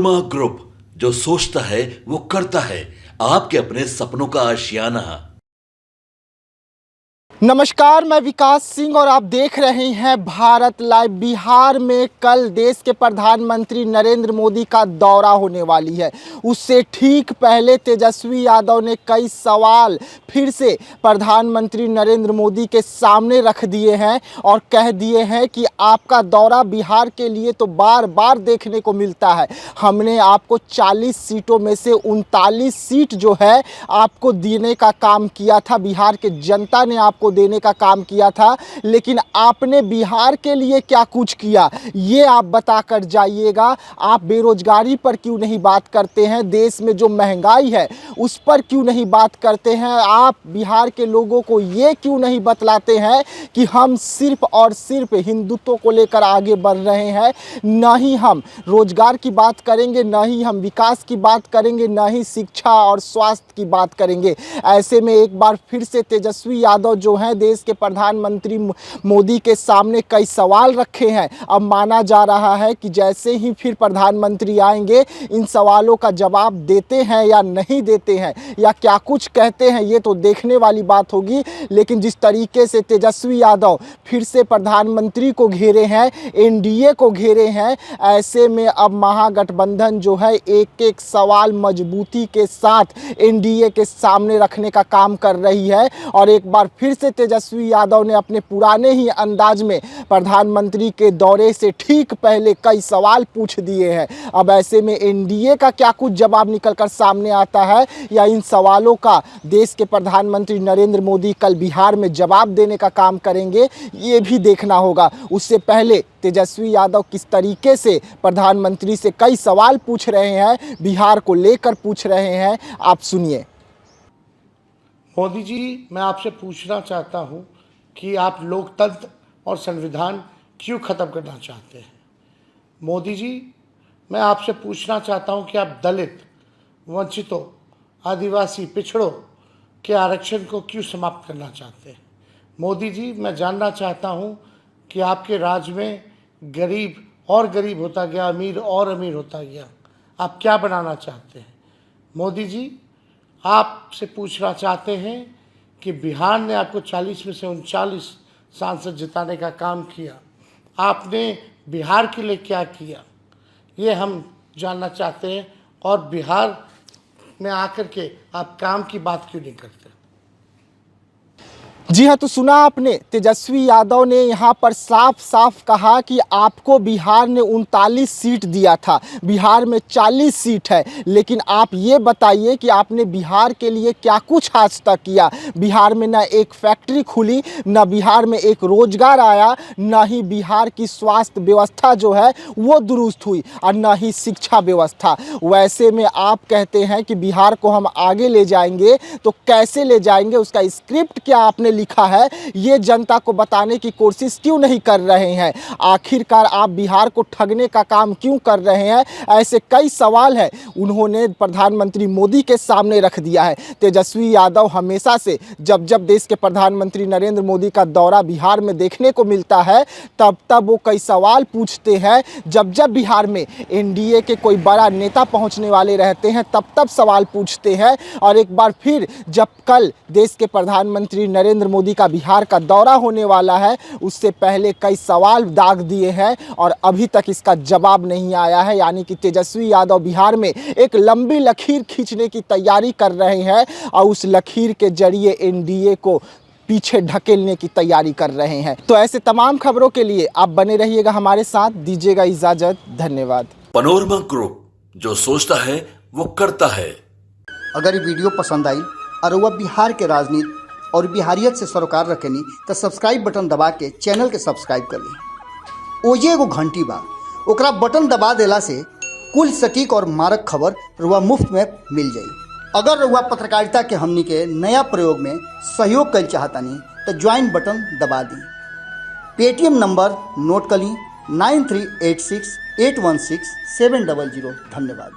Manorama group, जो सोचता है वो करता है। आपके अपने सपनों का आशियाना। नमस्कार, मैं विकास सिंह और आप देख रहे हैं भारत लाइव। बिहार में कल देश के प्रधानमंत्री नरेंद्र मोदी का दौरा होने वाली है। उससे ठीक पहले तेजस्वी यादव ने कई सवाल फिर से प्रधानमंत्री नरेंद्र मोदी के सामने रख दिए हैं और कह दिए हैं कि आपका दौरा बिहार के लिए तो बार बार देखने को मिलता है। हमने आपको 40 सीटों में से 39 सीट जो है आपको देने का काम किया था, बिहार के जनता ने आपको देने का काम किया था, लेकिन आपने बिहार के लिए क्या कुछ किया ये आप बताकर जाइएगा। आप बेरोजगारी पर क्यों नहीं बात करते हैं? देश में जो महंगाई है उस पर क्यों नहीं बात करते हैं? आप बिहार के लोगों को ये क्यों नहीं बतलाते हैं कि हम सिर्फ और सिर्फ हिंदुत्व को लेकर आगे बढ़ रहे हैं? ना ही हम रोजगार की बात करेंगे, ना ही हम विकास की बात करेंगे, ना ही शिक्षा और स्वास्थ्य की बात करेंगे। ऐसे में एक बार फिर से तेजस्वी यादव जो हैं देश के प्रधानमंत्री मोदी के सामने कई सवाल रखे हैं। अब माना जा रहा है कि जैसे ही फिर प्रधानमंत्री आएंगे इन सवालों का जवाब देते हैं या नहीं देते हैं या क्या कुछ कहते हैं, ये तो देखने वाली बात होगी। लेकिन जिस तरीके से तेजस्वी यादव फिर से प्रधानमंत्री को घेरे हैं, एनडीए को घेरे हैं, ऐसे में अब महागठबंधन जो है एक एक सवाल मजबूती के साथ एनडीए के सामने रखने का काम कर रही है। और एक बार फिर से तेजस्वी यादव ने अपने पुराने ही अंदाज में प्रधानमंत्री के दौरे से ठीक पहले कई सवाल पूछ दिए हैं। अब ऐसे में एनडीए का क्या कुछ जवाब निकलकर सामने आता है या इन सवालों का देश के प्रधानमंत्री नरेंद्र मोदी कल बिहार में जवाब देने का काम करेंगे, ये भी देखना होगा। उससे पहले तेजस्वी यादव किस तरीके से प्रधानमंत्री से कई सवाल पूछ रहे हैं, बिहार को लेकर पूछ रहे हैं, आप सुनिए। मोदी जी, मैं आपसे पूछना चाहता हूं कि आप लोकतंत्र और संविधान क्यों ख़त्म करना चाहते हैं? मोदी जी, मैं आपसे पूछना चाहता हूं कि आप दलित, वंचितों, आदिवासी, पिछड़ों के आरक्षण को क्यों समाप्त करना चाहते हैं? मोदी जी, मैं जानना चाहता हूं कि आपके राज में गरीब और गरीब होता गया, अमीर और अमीर होता गया। आप क्या बनाना चाहते हैं? मोदी जी, आपसे पूछना चाहते हैं कि बिहार ने आपको 40 में से 39 सांसद जिताने का काम किया, आपने बिहार के लिए क्या किया, ये हम जानना चाहते हैं। और बिहार में आकर के आप काम की बात क्यों नहीं करते? जी हाँ, तो सुना आपने, तेजस्वी यादव ने यहाँ पर साफ साफ कहा कि आपको बिहार ने 39 सीट दिया था, बिहार में 40 सीट है, लेकिन आप ये बताइए कि आपने बिहार के लिए क्या कुछ आज तक किया? बिहार में ना एक फैक्ट्री खुली, ना बिहार में एक रोजगार आया, ना ही बिहार की स्वास्थ्य व्यवस्था जो है वो दुरुस्त हुई और ना ही शिक्षा व्यवस्था। वैसे में आप कहते हैं कि बिहार को हम आगे ले जाएंगे, तो कैसे ले जाएंगे? उसका स्क्रिप्ट क्या आपने लिखा है ये जनता को बताने की कोशिश क्यों नहीं कर रहे हैं? आखिरकार आप बिहार को ठगने का काम क्यों कर रहे हैं? ऐसे कई सवाल है उन्होंने प्रधानमंत्री मोदी के सामने रख दिया है। तेजस्वी यादव हमेशा से जब जब देश के प्रधानमंत्री नरेंद्र मोदी का दौरा बिहार में देखने को मिलता है तब तब वो कई सवाल पूछते हैं। जब जब बिहार में एनडीए के कोई बड़ा नेता पहुंचने वाले रहते हैं तब तब सवाल पूछते हैं। और एक बार फिर जब कल देश के प्रधानमंत्री नरेंद्र मोदी का बिहार का दौरा होने वाला है, उससे पहले कई सवाल दाग दिए हैं और अभी तक इसका जवाब नहीं आया है। यानी कि तेजस्वी यादव बिहार में एक लंबी लकीर खींचने की तैयारी कर रहे हैं और उस लकीर के जरिए एनडीए को पीछे ढकेलने की तैयारी कर रहे हैं। तो ऐसे तमाम खबरों के लिए आप बने रहिएगा हमारे साथ, दीजिएगा इजाजत, धन्यवाद। मनोरमा ग्रुप, जो सोचता है वो करता है। अगर ये वीडियो पसंद आई और वह बिहार के राजनीति और बिहारियत से सरोकार रखेनी तो सब्सक्राइब बटन दबा के चैनल के सब्सक्राइब कर ली। ओजे एगो घंटी बा, ओकरा बटन दबा देला से कुल सटीक और मारक खबर रुआ मुफ्त में मिल जाई। अगर रुआ पत्रकारिता के हमनी के नया प्रयोग में सहयोग कर चाहतनी तो ज्वाइन बटन दबा दी। पेटीएम नंबर नोट कर ली 9386816700। धन्यवाद।